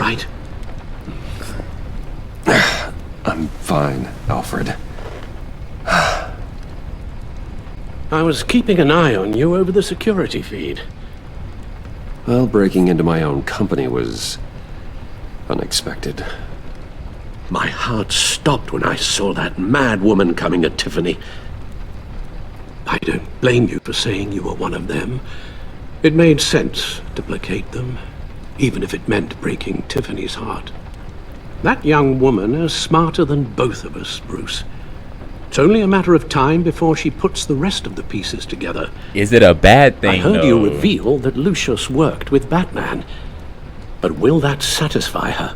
right? I'm fine, Alfred. I was keeping an eye on you over the security feed. Well, breaking into my own company was unexpected. My heart stopped when I saw that mad woman coming at Tiffany. I don't blame you for saying you were one of them. It made sense to placate them, even if it meant breaking Tiffany's heart. That young woman is smarter than both of us, Bruce. It's only a matter of time before she puts the rest of the pieces together. Is it a bad thing, I heard though? you reveal that Lucius worked with Batman. But will that satisfy her?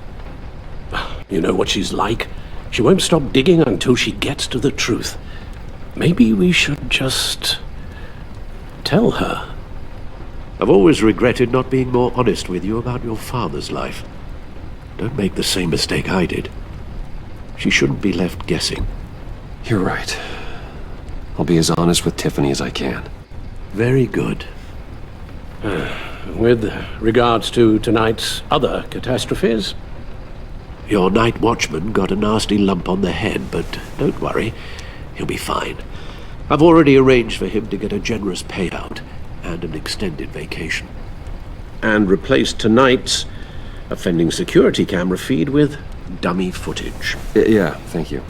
You know what she's like. She won't stop digging until she gets to the truth. Maybe we should just tell her. I've always regretted not being more honest with you about your father's life. Don't make the same mistake I did. She shouldn't be left guessing. You're right. I'll be as honest with Tiffany as I can. Very good. With regards to tonight's other catastrophes? Your night watchman got a nasty lump on the head, but don't worry. He'll be fine. I've already arranged for him to get a generous payout and an extended vacation. And replaced tonight's offending security camera feed with dummy footage. Yeah, thank you.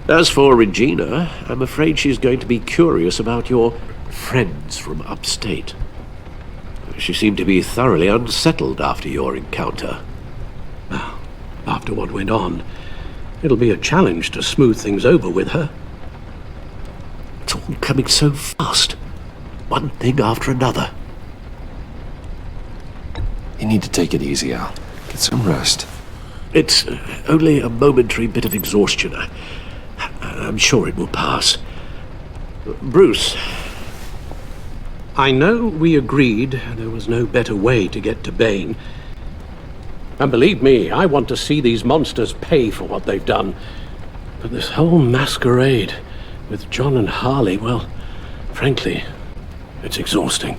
As for Regina, I'm afraid she's going to be curious about your friends from upstate. She seemed to be thoroughly unsettled after your encounter. Well, after what went on, it'll be a challenge to smooth things over with her. It's all coming so fast. One thing after another. You need to take it easy, Al. Get some rest. It's only a momentary bit of exhaustion. I'm sure it will pass. Bruce, I know we agreed there was no better way to get to Bane. And believe me, I want to see these monsters pay for what they've done. But this whole masquerade with John and Harley, well, frankly, it's exhausting.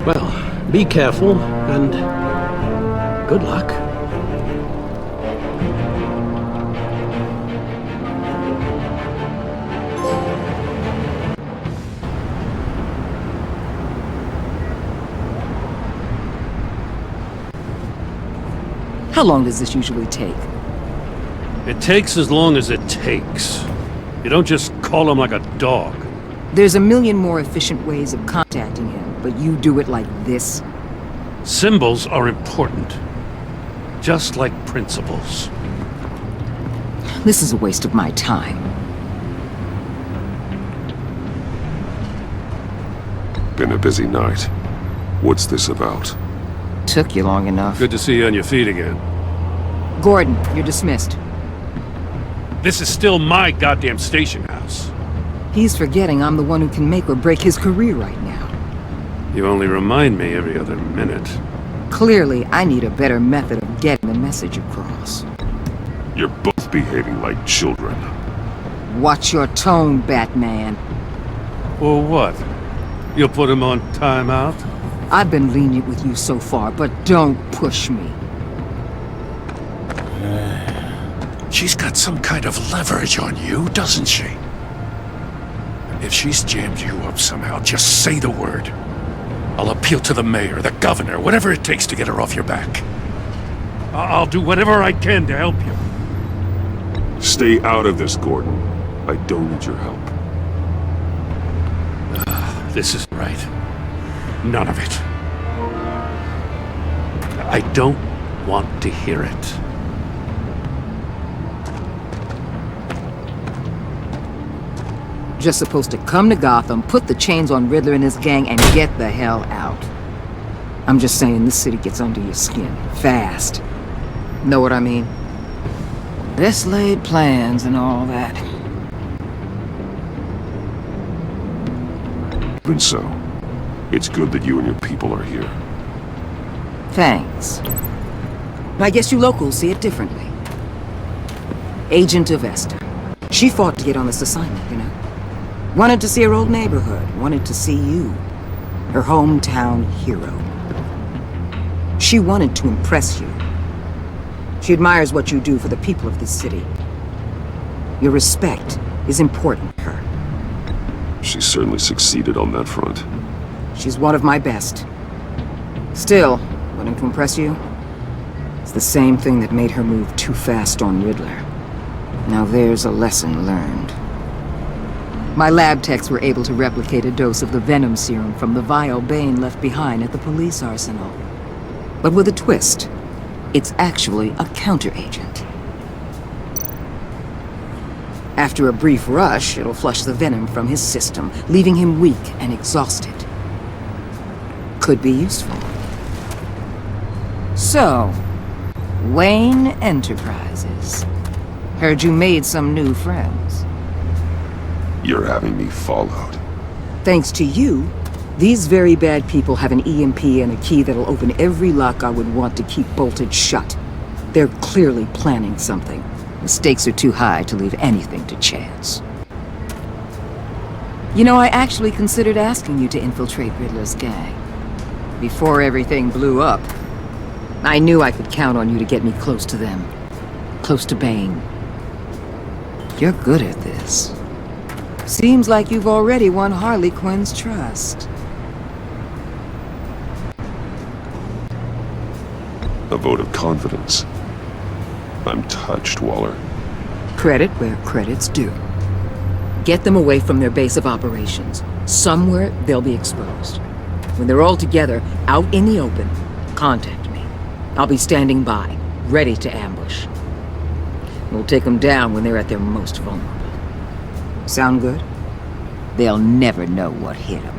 Well, be careful, and good luck. How long does this usually take? It takes as long as it takes. You don't just call him like a dog. There's a million more efficient ways of contacting him, but you do it like this? Symbols are important. Just like principles. This is a waste of my time. Been a busy night. What's this about? Took you long enough. Good to see you on your feet again. Gordon, you're dismissed. This is still my goddamn station house. He's forgetting I'm the one who can make or break his career right now. You only remind me every other minute. Clearly, I need a better method of getting the message across. You're both behaving like children. Watch your tone, Batman. Or what? You'll put him on timeout? I've been lenient with you so far, but don't push me. She's got some kind of leverage on you, doesn't she? If she's jammed you up somehow, just say the word. I'll appeal to the mayor, the governor, whatever it takes to get her off your back. I'll do whatever I can to help you. Stay out of this, Gordon. I don't need your help. This isn't right. None of it. I don't want to hear it. Just supposed to come to Gotham, put the chains on Riddler and his gang, and get the hell out. I'm just saying this city gets under your skin. Fast. Know what I mean? Best laid plans and all that. Even so, it's good that you and your people are here. Thanks. I guess you locals see it differently. Agent of Esther. She fought to get on this assignment, you know. Wanted to see her old neighborhood. Wanted to see you. Her hometown hero. She wanted to impress you. She admires what you do for the people of this city. Your respect is important to her. She certainly succeeded on that front. She's one of my best. Still, wanting to impress you? It's the same thing that made her move too fast on Riddler. Now there's a lesson learned. My lab techs were able to replicate a dose of the venom serum from the vial Bane left behind at the police arsenal. But with a twist. It's actually a counteragent. After a brief rush, it'll flush the venom from his system, leaving him weak and exhausted. Could be useful. So, Wayne Enterprises. Heard you made some new friends. You're having me followed. Thanks to you, these very bad people have an EMP and a key that'll open every lock I would want to keep bolted shut. They're clearly planning something. The stakes are too high to leave anything to chance. You know, I actually considered asking you to infiltrate Riddler's gang. Before everything blew up, I knew I could count on you to get me close to them. Close to Bane. You're good at this. Seems like you've already won Harley Quinn's trust. A vote of confidence. I'm touched, Waller. Credit where credit's due. Get them away from their base of operations. Somewhere they'll be exposed. When they're all together, out in the open, contact me. I'll be standing by, ready to ambush. We'll take them down when they're at their most vulnerable. Sound good? They'll never know what hit them.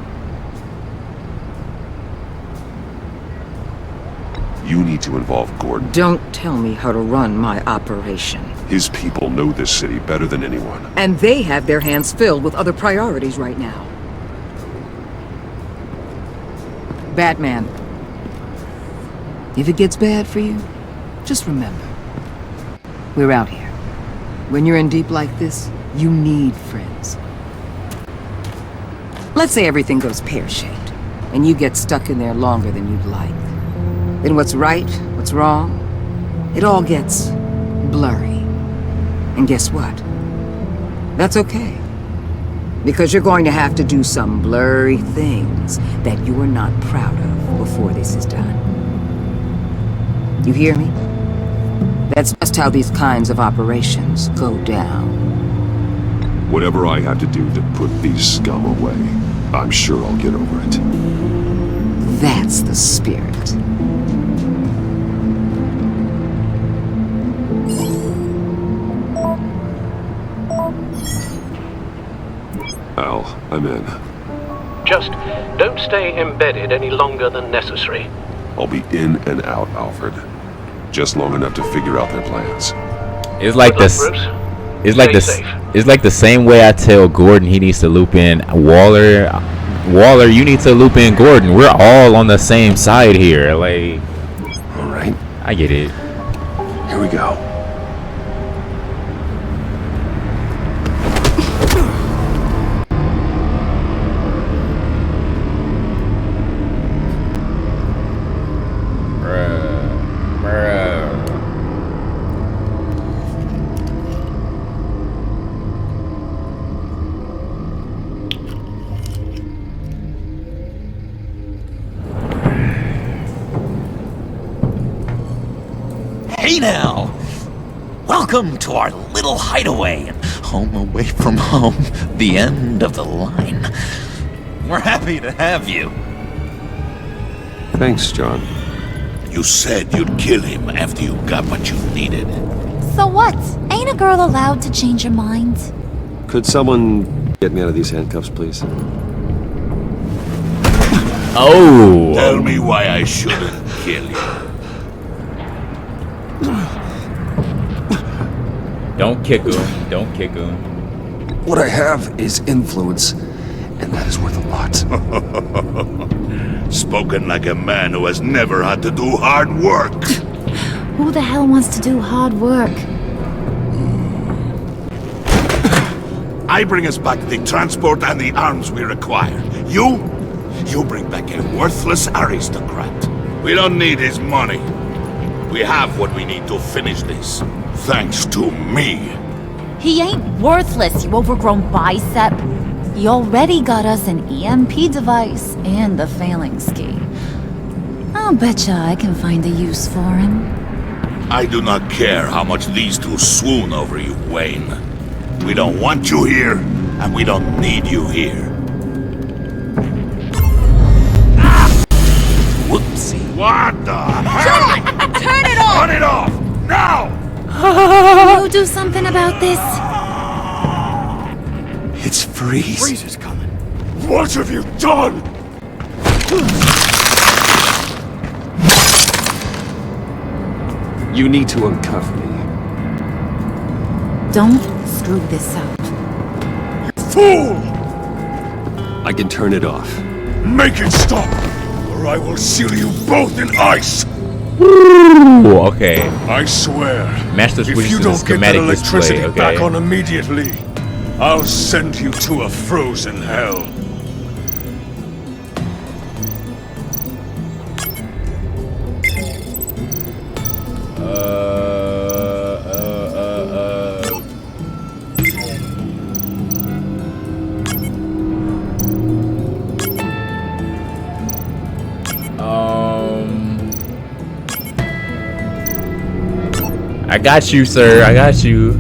You need to involve Gordon. Don't tell me how to run my operation. His people know this city better than anyone. And they have their hands filled with other priorities right now. Batman. If it gets bad for you, just remember. We're out here. When you're in deep like this, you need friends. Let's say everything goes pear-shaped, and you get stuck in there longer than you'd like. Then what's right, what's wrong, it all gets blurry. And guess what? That's okay. Because you're going to have to do some blurry things that you are not proud of before this is done. You hear me? That's just how these kinds of operations go down. Whatever I have to do to put these scum away, I'm sure I'll get over it. That's the spirit. Al, I'm in. Just don't stay embedded any longer than necessary. I'll be in and out, Alfred. Just long enough to figure out their plans. It's like Good luck, this. Bruce. It's like Stay this. safe. It's like the same way I tell Gordon he needs to loop in Waller. Waller, you need to loop in Gordon. We're all on the same side here. Like, All right, I get it. here we go. Hey now! Welcome to our little hideaway, home away from home, the end of the line. We're happy to have you. Thanks, John. You said you'd kill him after you got what you needed. So what? Ain't a girl allowed to change her mind? Could someone get me out of these handcuffs, please? Oh. Tell me why I shouldn't kill you. Don't kick him. Don't kick him. What I have is influence, and that is worth a lot. Spoken like a man who has never had to do hard work. Who the hell wants to do hard work? I bring us back the transport and the arms we require. You bring back a worthless aristocrat. We don't need his money. We have what we need to finish this. Thanks to me. He ain't worthless, you overgrown bicep. He already got us an EMP device and the phalanx key. I'll betcha I can find a use for him. I do not care how much these two swoon over you, Wayne. We don't want you here, and we don't need you here. Whoopsie. What the hell? John! Turn it off! Turn it off! Now! Can you do something about this? It's Freeze. Freeze is coming. What have you done? You need to uncuff me. Don't screw this up. Fool! I can turn it off. Make it stop, or I will seal you both in ice! Ooh, okay. I swear, Master if switches you to the don't get that schematic electricity display, okay. back on immediately, I'll send you to a frozen hell. I got you, sir. I got you.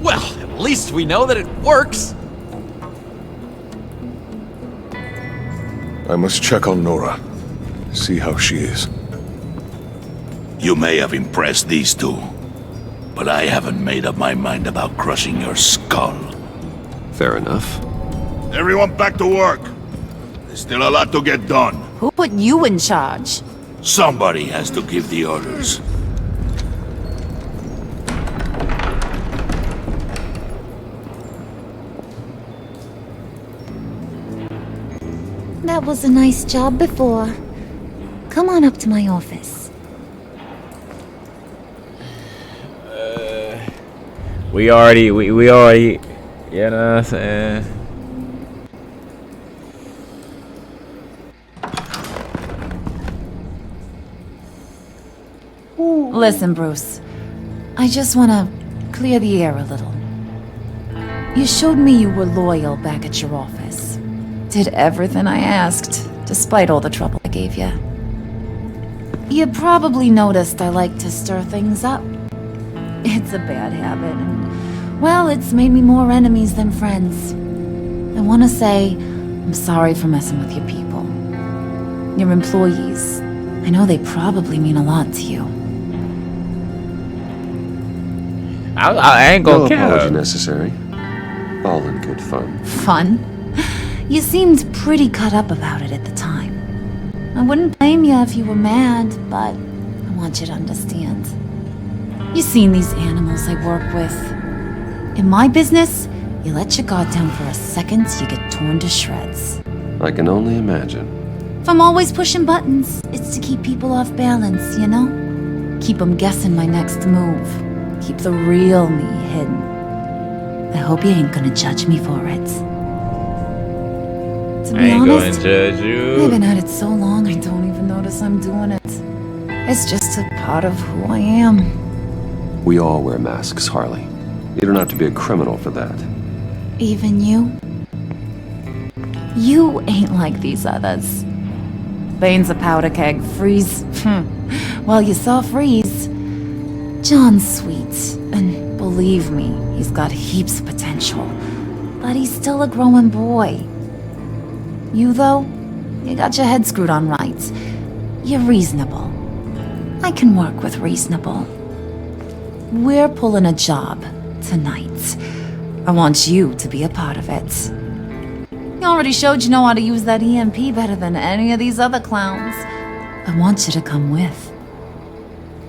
Well, at least we know that it works. I must check on Nora. See how she is. You may have impressed these two, but I haven't made up my mind about crushing your skull. Fair enough. Everyone back to work. There's still a lot to get done. Who put you in charge? Somebody has to give the orders. That was a nice job before. Come on up to my office. We already, you know what I'm saying? Listen, Bruce. I just want to clear the air a little. You showed me you were loyal back at your office. Did everything I asked, despite all the trouble I gave you. You probably noticed I like to stir things up. It's a bad habit, and, well, it's made me more enemies than friends. I want to say I'm sorry for messing with your people. Your employees. I know they probably mean a lot to you. I ain't No gonna apology care. necessary. All in good fun. Fun? You seemed pretty cut up about it at the time. I wouldn't blame you if you were mad, but I want you to understand. You've seen these animals I work with. In my business, you let your guard down for a second, you get torn to shreds. I can only imagine. If I'm always pushing buttons, it's to keep people off balance, you know? Keep them guessing my next move. Keep the real me hidden. I hope you ain't gonna judge me for it. To I be ain't gonna honest, judge I've you. been at it so long I don't even notice I'm doing it. It's just a part of who I am. We all wear masks, Harley. You don't have to be a criminal for that. Even you? You ain't like these others. Bane's a powder keg. Freeze. Well, you saw Freeze. John's sweet, and believe me, he's got heaps of potential. But he's still a growing boy. You, though, you got your head screwed on right. You're reasonable. I can work with reasonable. We're pulling a job tonight. I want you to be a part of it. You already showed you know how to use that EMP better than any of these other clowns. I want you to come with.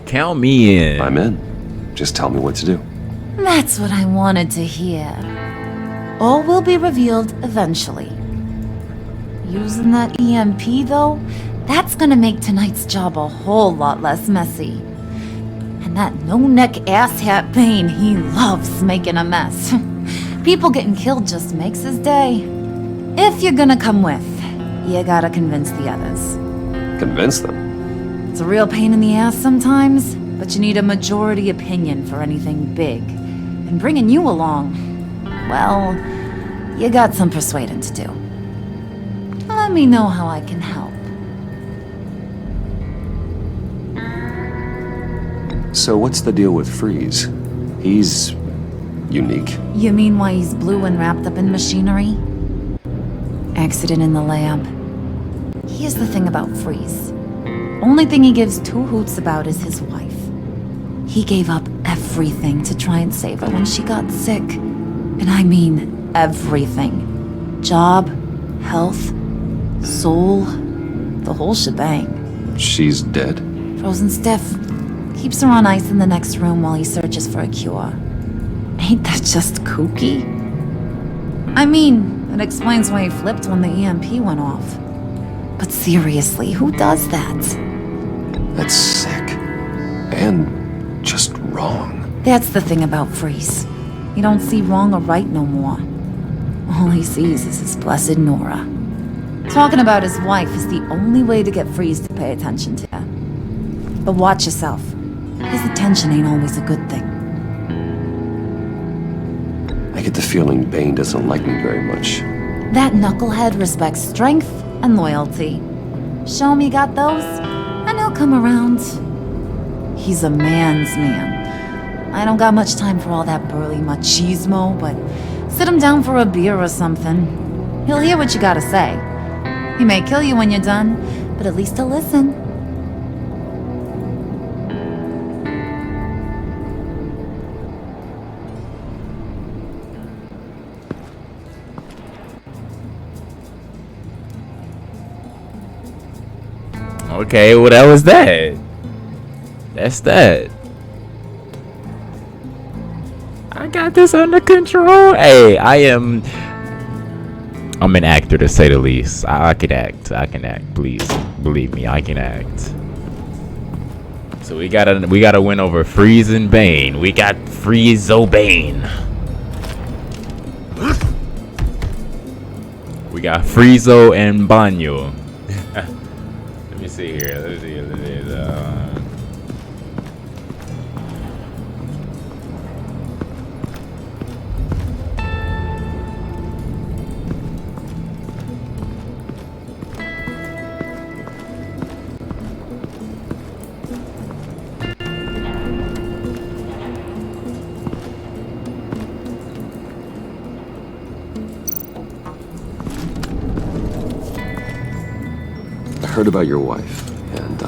Count me in. I'm in. Just tell me what to do. That's what I wanted to hear. All will be revealed eventually. Using that EMP, though, that's gonna make tonight's job a whole lot less messy. And And that no-neck asshat Bane, he loves making a mess. People getting killed just makes his day. If you're gonna come with, you gotta convince the others. Convince them? It's a real pain in the ass sometimes, but you need a majority opinion for anything big. And bringing you along, well, you got some persuading to do. Let me know how I can help. So what's the deal with Freeze? He's unique. You mean why he's blue and wrapped up in machinery? Accident in the lab. Here's the thing about Freeze. Only thing he gives two hoots about is his wife. He gave up everything to try and save her when she got sick. And I mean everything. Job, health, soul, the whole shebang. She's dead? Frozen stiff. Keeps her on ice in the next room while he searches for a cure. Ain't that just kooky? I mean, it explains why he flipped when the EMP went off. But seriously, who does that? That's sick. And just wrong. That's the thing about Freeze. He don't see wrong or right no more. All he sees is his blessed Nora. Talking about his wife is the only way to get Freeze to pay attention to her. But watch yourself. His attention ain't always a good thing. I get the feeling Bane doesn't like me very much. That knucklehead respects strength and loyalty. Show him you got those, and he'll come around. He's a man's man. I don't got much time for all that burly machismo, but sit him down for a beer or something. He'll hear what you gotta say. He may kill you when you're done, but at least he'll listen. Okay, well that was that. That's that. I got this under control. Hey, I'm an actor to say the least. I can act. Please believe me, I can act. So we gotta win over Freeze and Bane. We got Freeze-o Bane. We got Friezo and Banyo. Let me see here. I heard about your wife, and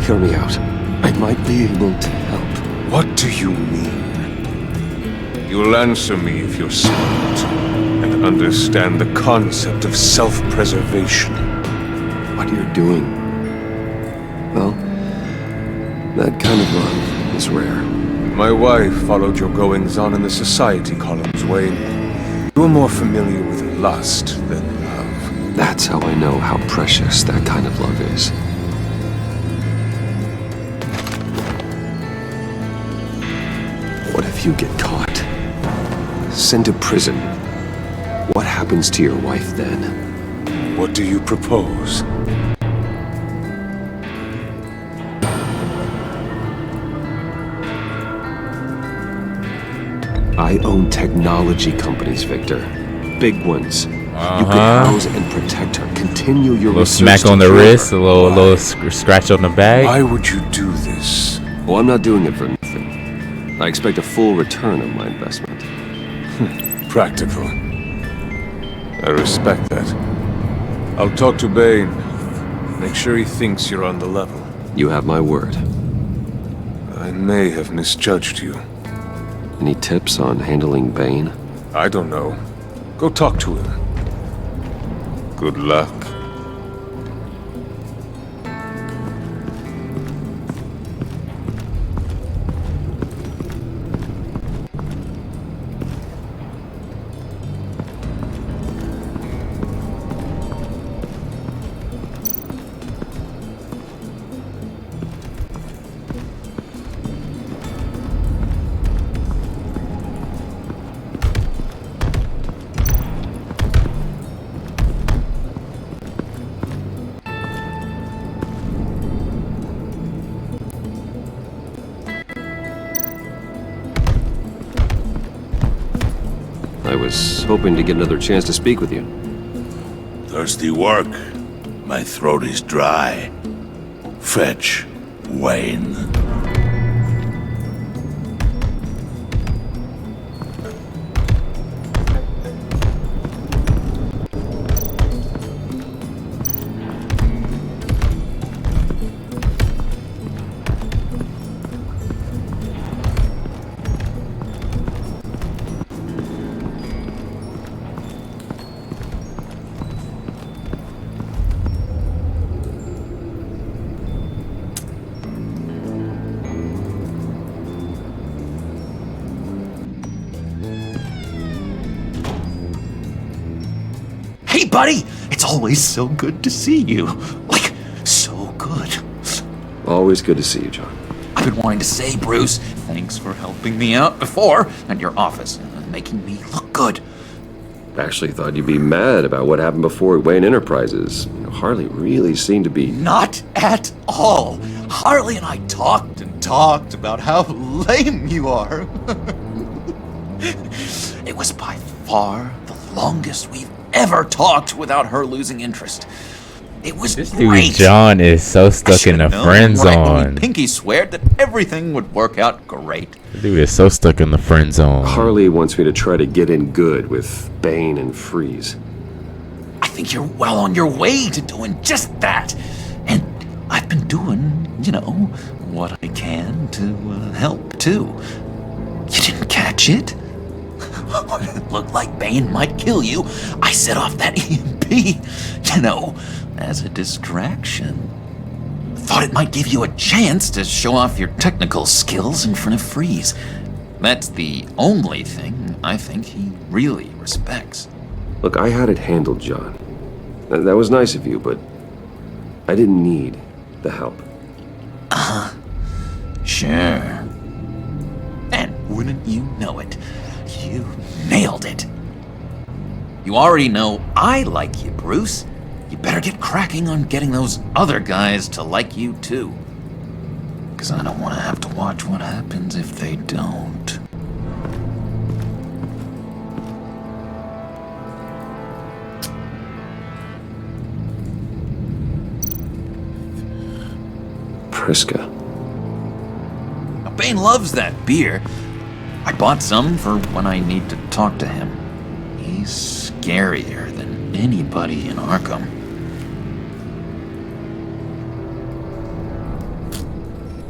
Hear me out. I might be able to help. What do you mean? You'll answer me if you're smart and understand the concept of self-preservation. What you're doing, well, that kind of love is rare. My wife followed your goings-on in the society columns, Wayne. You were more familiar with lust than love. That's how I know how precious that kind of love is. What if you get caught? Sent to prison? What happens to your wife then? What do you propose? I own technology companies, Victor. Big ones. You can house and protect her. Continue your little research. Smack on the wrist, a little scratch on the back. Why would you do this? Well, I'm not doing it for nothing. I expect a full return of my investment. Practical. I respect that. I'll talk to Bane. Make sure he thinks you're on the level. You have my word. I may have misjudged you. Any tips on handling Bane? I don't know. Go talk to him. Good luck. was hoping to get another chance to speak with you. Thirsty work. My throat is dry. Fetch Wayne. Hey, buddy! It's always so good to see you. Like, so good. Always good to see you, John. I've been wanting to say, Bruce, thanks for helping me out before at your office and making me look good. Actually thought you'd be mad about what happened before at Wayne Enterprises. Harley really seemed to be... Not at all. Harley and I talked and talked about how lame you are. It was by far the longest we've ever talked without her losing interest. It was This great. dude John is so stuck in the friend Right when zone. Pinky sweared that everything would work out great. This dude is so stuck in the friend zone. Harley wants me to try to get in good with Bane and Freeze. I think you're well on your way to doing just that. And I've been doing, you know, what I can to help too. You didn't catch it? When it looked like Bane might kill you, I set off that EMP, you know, as a distraction. Thought it might give you a chance to show off your technical skills in front of Freeze. That's the only thing I think he really respects. Look, I had it handled, John. That was nice of you, but I didn't need the help. Sure. And wouldn't you know it, you nailed it. You already know I like you, Bruce. You better get cracking on getting those other guys to like you too. 'Cause I don't want to have to watch what happens if they don't. Priska. Now, Bane loves that beer. I bought some for when I need to talk to him. He's scarier than anybody in Arkham.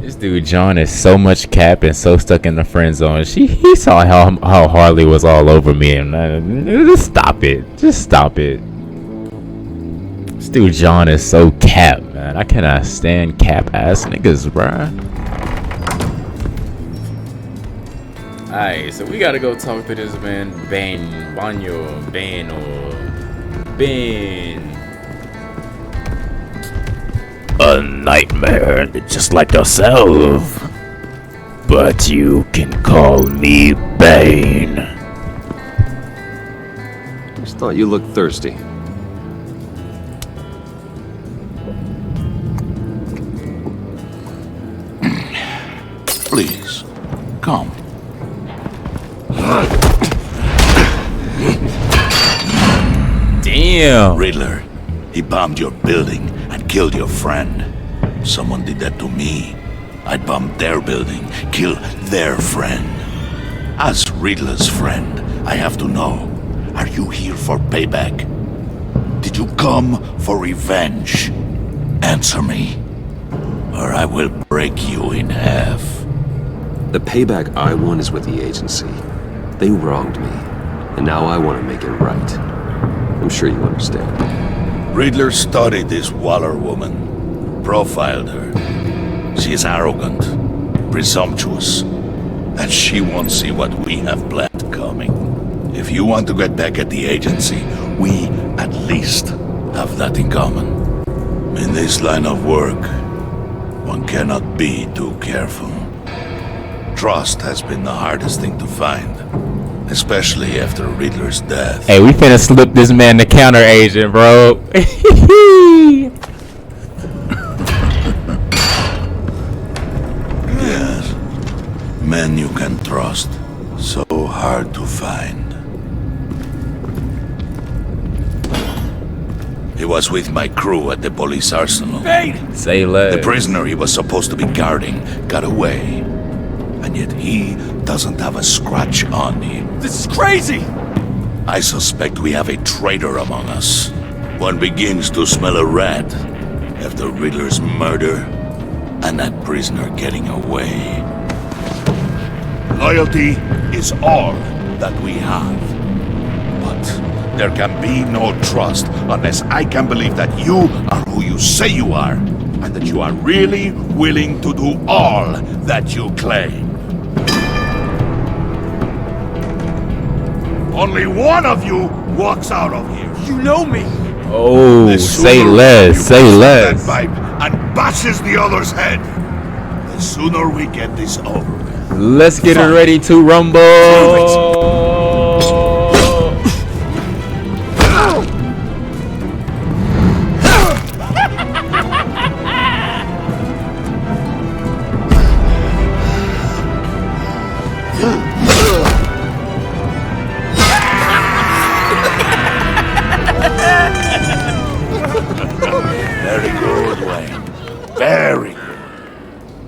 This dude John is so much cap and so stuck in the friend zone. He saw how Harley was all over me, and just stop it. Just stop it. This dude John is so cap, man. I cannot stand cap ass niggas, bruh. Alright, so we gotta go talk to this man, Bane. A nightmare just like yourself. But you can call me Bane. Just thought you looked thirsty. Please, come. Damn. Riddler, he bombed your building and killed your friend. Someone did that to me. I'd bomb their building, kill their friend. As Riddler's friend, I have to know, are you here for payback? Did you come for revenge? Answer me, or I will break you in half. The payback I want is with the agency. They wronged me, and now I want to make it right. I'm sure you understand. Riddler studied this Waller woman, profiled her. She is arrogant, presumptuous, and she won't see what we have planned coming. If you want to get back at the agency, we at least have that in common. In this line of work, one cannot be too careful. Trust has been the hardest thing to find, especially after Riddler's death. Hey, we finna slip this man the counter agent, bro. Yes, men you can trust, so hard to find. He was with my crew at the police arsenal. Say less. The prisoner he was supposed to be guarding got away. And yet he doesn't have a scratch on him. This is crazy! I suspect we have a traitor among us. One begins to smell a rat after Riddler's murder and that prisoner getting away. Loyalty is all that we have. But there can be no trust unless I can believe that you are who you say you are, and that you are really willing to do all that you claim. Only one of you walks out of here. You know me! Oh, say less, say less. That pipe and bashes the other's head. The sooner we get this over with. Let's get it ready to rumble. Very good, Wayne. Very good.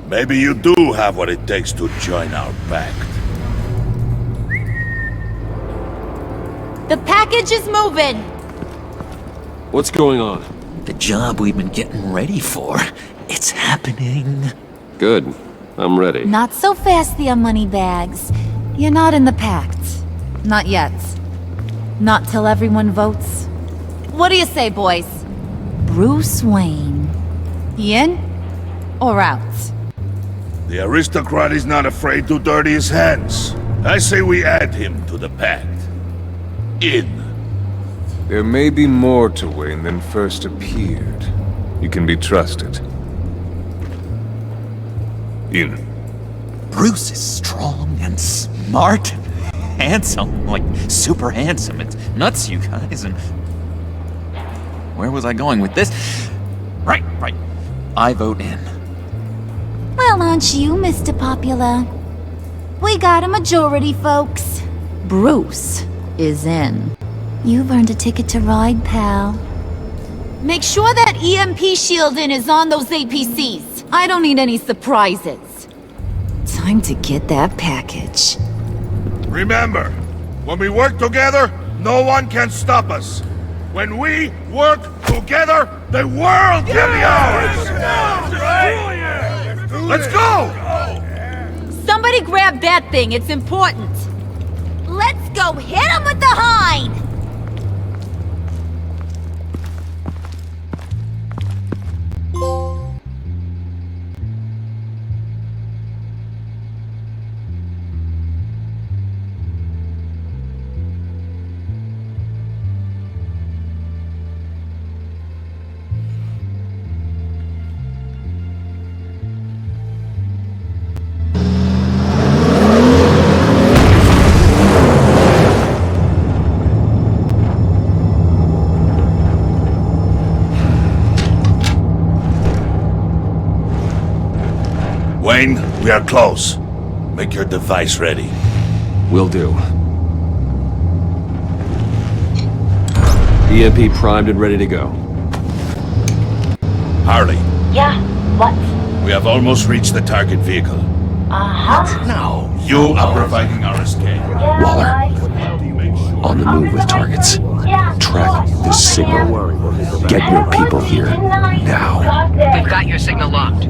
Maybe you do have what it takes to join our pact. The package is moving! What's going on? The job we've been getting ready for. It's happening. Good. I'm ready. Not so fast, the Moneybags. You're not in the pact. Not yet. Not till everyone votes. What do you say, boys? Bruce Wayne. In or out? The aristocrat is not afraid to dirty his hands. I say we add him to the pact. In. There may be more to Wayne than first appeared. You can be trusted. In. Bruce is strong and smart and handsome. Like, super handsome. It's nuts, you guys. And where was I going with this? Right. I vote in. Well, aren't you, Mr. Popular? We got a majority, folks. Bruce is in. You've earned a ticket to ride, pal. Make sure that EMP shielding is on those APCs. I don't need any surprises. Time to get that package. Remember, when we work together, no one can stop us. When we work together, the world can be ours! Let's go! Somebody grab that thing, it's important. Let's go hit him with the hind! Wayne, we are close. Make your device ready. Will do. EMP primed and ready to go. Harley, Yeah, what? we have almost reached the target vehicle. Uh-huh. Now, you are providing our escape. Waller, on the move with targets. Track this signal. Get your people here, now. We've got your signal locked.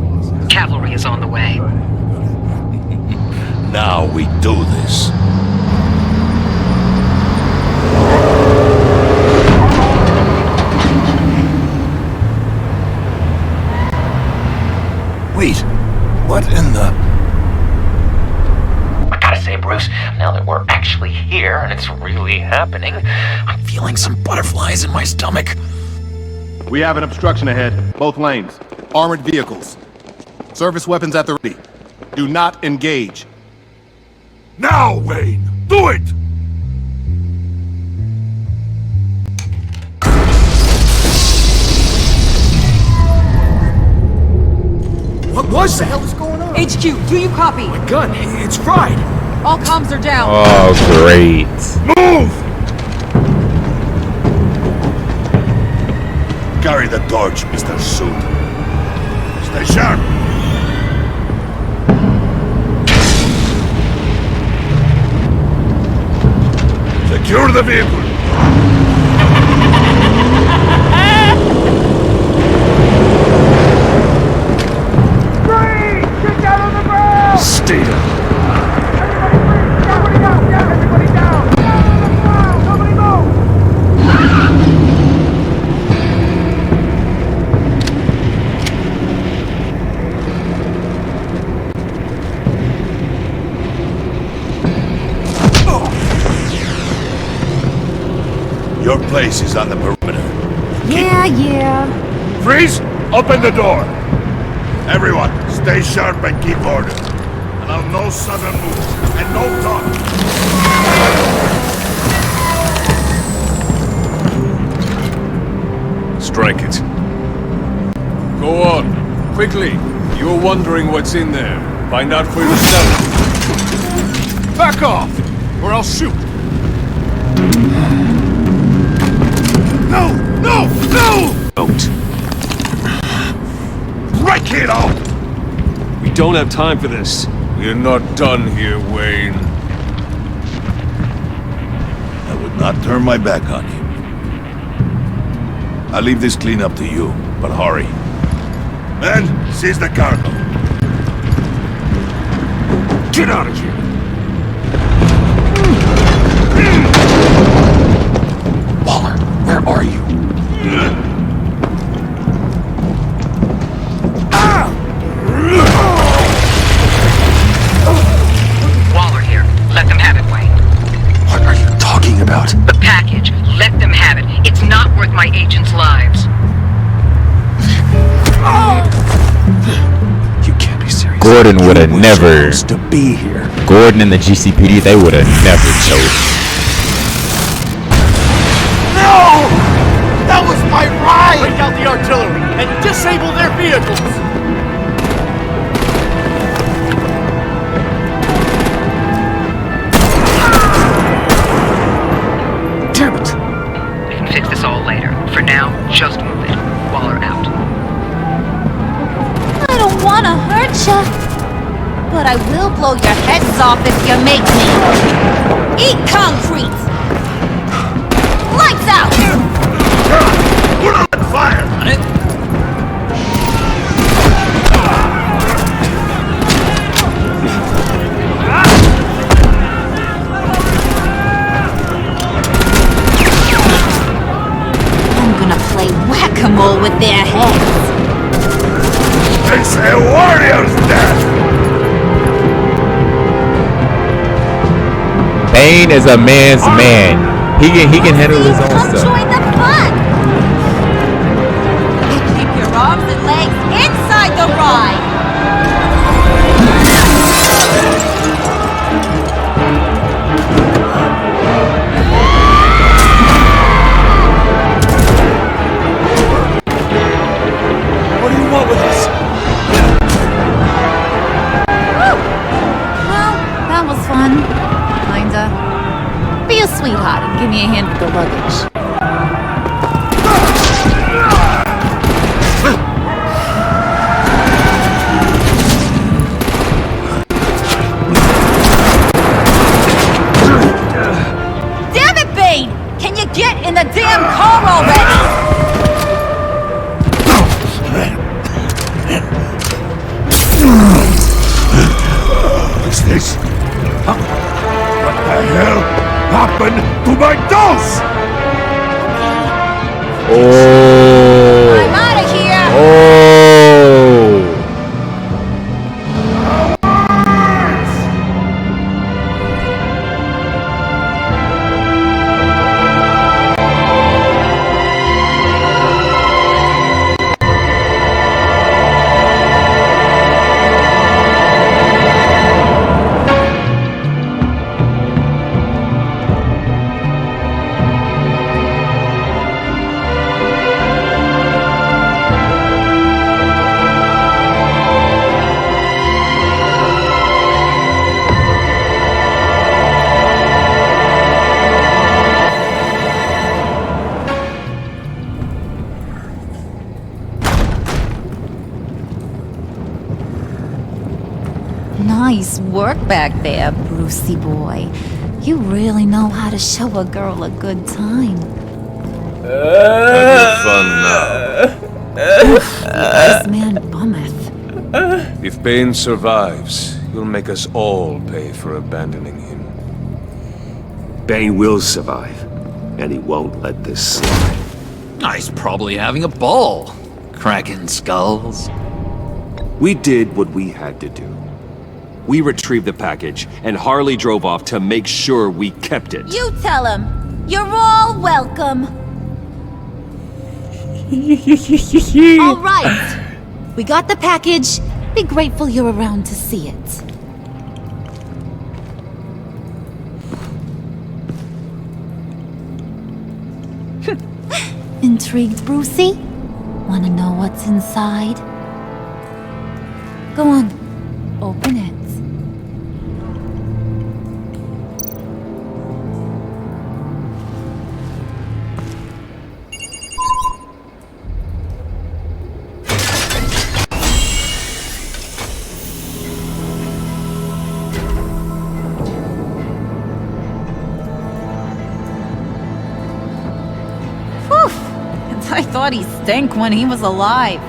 Cavalry is on the way. Now we do this. Wait, what in the... I gotta say, Bruce, now that we're actually here and it's really happening, I'm feeling some butterflies in my stomach. We have an obstruction ahead, both lanes. Armored vehicles. Service weapons at the ready. Do not engage. Now, Wayne! Do it! What was that? What the hell is going on? HQ, do you copy? My gun, it's fried. All comms are down. Oh, great. Move! carry the torch, Mr. Suit. Stay sharp. Secure the vehicle. Get down on the ground! Stay down. Everybody down! Yeah, everybody down! Down on the ground! Nobody move! Your place is on the perimeter. Yeah. Freeze! Open the door! Everyone, stay sharp and keep order. Allow no sudden moves and no talk. Strike it. Go on. Quickly. You're wondering what's in there. Find out for yourself. Back off! Or I'll shoot! No! No! No! Don't. Right, kiddo! We don't have time for this. We're not done here, Wayne. I would not turn my back on you. I'll leave this cleanup to you, but hurry. Men, seize the cargo. Get out of here! Waller, where are you? Waller here. Let them have it, Wayne. What are you talking about? The package. Let them have it. It's not worth my agents' lives. You can't be serious. Gordon would have never. To be here. Gordon and the GCPD, they would have never chose. No! That was my ride! Break out the artillery and disable their vehicles! Damn it! We can fix this all later. For now, just move it. Waller out. I don't wanna hurt ya, but I will blow your heads off if you make me. Eat concrete! Lights out! Put on fire! I'm gonna play whack-a-mole with their heads. It's a warrior's death! Bane is a man's man. He can handle his own Come stuff. join the fun! Keep your arms and legs inside the ride! What do you want with us? Well, that was fun. Kinda. Be a sweetheart and give me a hand with the luggage. Damn it, Bane! Can you get in the damn car already? What's this? Huh? What the hell happened to my dose? Oh. I'm out of here! Oh. Nice work back there, Brucey boy. You really know how to show a girl a good time. Have your fun now. This man bummeth. If Bane survives, he'll make us all pay for abandoning him. Bane will survive, and he won't let this slide. He's probably having a ball, cracking skulls. We did what we had to do. We retrieved the package, and Harley drove off to make sure we kept it. You tell him. You're all welcome. All right. We got the package. Be grateful you're around to see it. Intrigued, Brucey? Wanna know what's inside? Go on. Open it. I thought he stank when he was alive.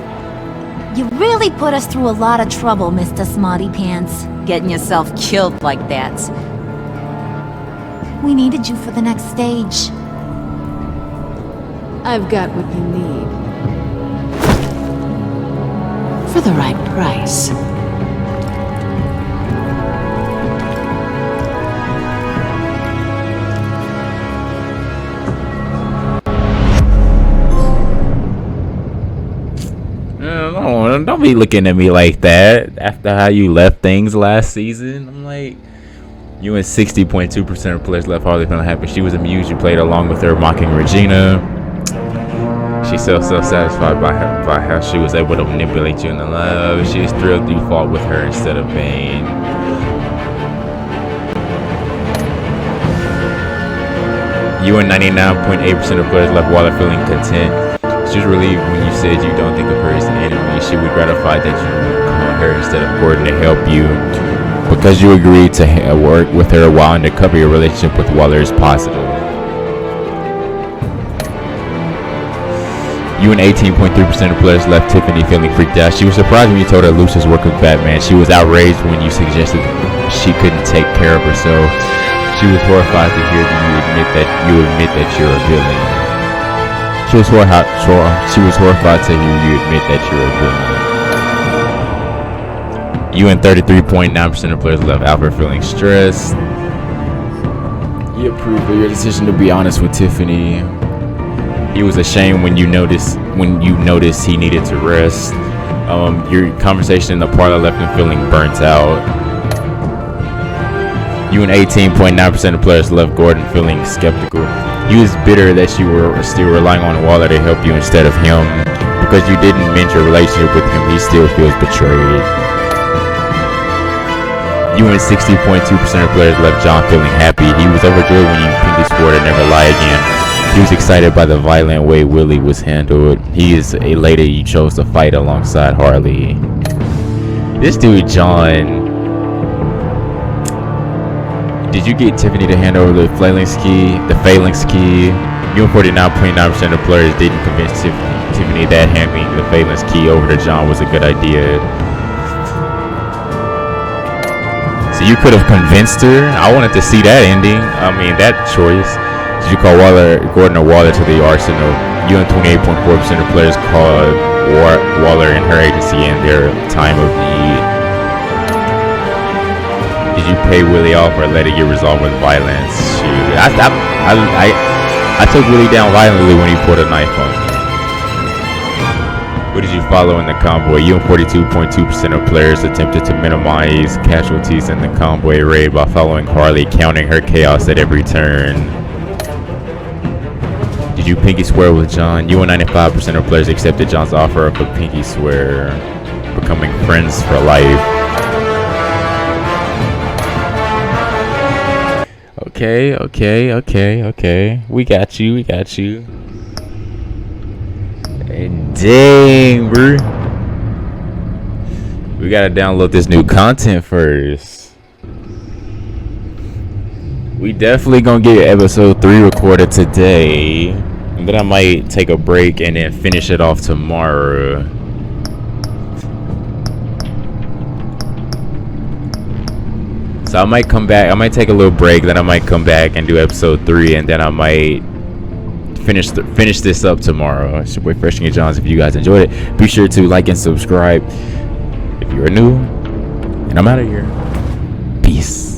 You really put us through a lot of trouble, Mr. Smarty Pants. Getting yourself killed like that. We needed you for the next stage. I've got what you need. For the right price. Don't be looking at me like that after how you left things last season. I'm like, you and 60.2% of players left Harley feeling happy. She was amused. You played along with her, mocking Regina. She's so satisfied by how she was able to manipulate you in the love. She is thrilled you fought with her instead of Bane. You and 99.8% of players left Waller feeling content. She was relieved when you said you don't think of her as an enemy. She was gratified that you called her instead of Gordon to help you. Because you agreed to work with her while undercover, your relationship with Waller is positive. You and 18.3% of players left Tiffany feeling freaked out. She was surprised when you told her Lucius worked with Batman. She was outraged when you suggested she couldn't take care of herself. She was horrified to hear that you admit that you're a villain. She was horrified to hear you admit that you're a villain. You and 33.9% of players left Alfred feeling stressed. He approved of your decision to be honest with Tiffany. He was ashamed when you noticed he needed to rest. Your conversation in the parlor left him feeling burnt out. You and 18.9% of players left Gordon feeling skeptical. He was bitter that you were still relying on Waller to help you instead of him. Because you didn't mend your relationship with him, he still feels betrayed. You and 60.2% of players left John feeling happy. He was overjoyed when you pinky swore to never lie again. He was excited by the violent way Willie was handled. He is elated you chose to fight alongside Harley. This dude, John... Did you get Tiffany to hand over the phalanx key? You and 49.9% of players didn't convince Tiffany that handing the phalanx key over to John was a good idea. So you could have convinced her. I wanted to see that ending. I mean, that choice. Did you call Gordon or Waller to the arsenal? You and 28.4% of players called Waller and her agency in their time of need. Did you pay Willie off or let it get resolved with violence? Shoot, I took Willie down violently when he put a knife on me. What did you follow in the convoy? You and 42.2% of players attempted to minimize casualties in the convoy raid by following Harley, counting her chaos at every turn. Did you pinky swear with John? You and 95% of players accepted John's offer of a pinky swear, becoming friends for life. Okay. We got you. Dang, bro. We gotta download this new content first. We definitely gonna get episode 3 recorded today. And then I might take a break and then finish it off tomorrow. So I might come back. I might take a little break. Then I might come back and do episode 3, and then I might finish this up tomorrow. It's your boy Fresh King Johns. If you guys enjoyed it, be sure to like and subscribe if you are new. And I'm out of here. Peace.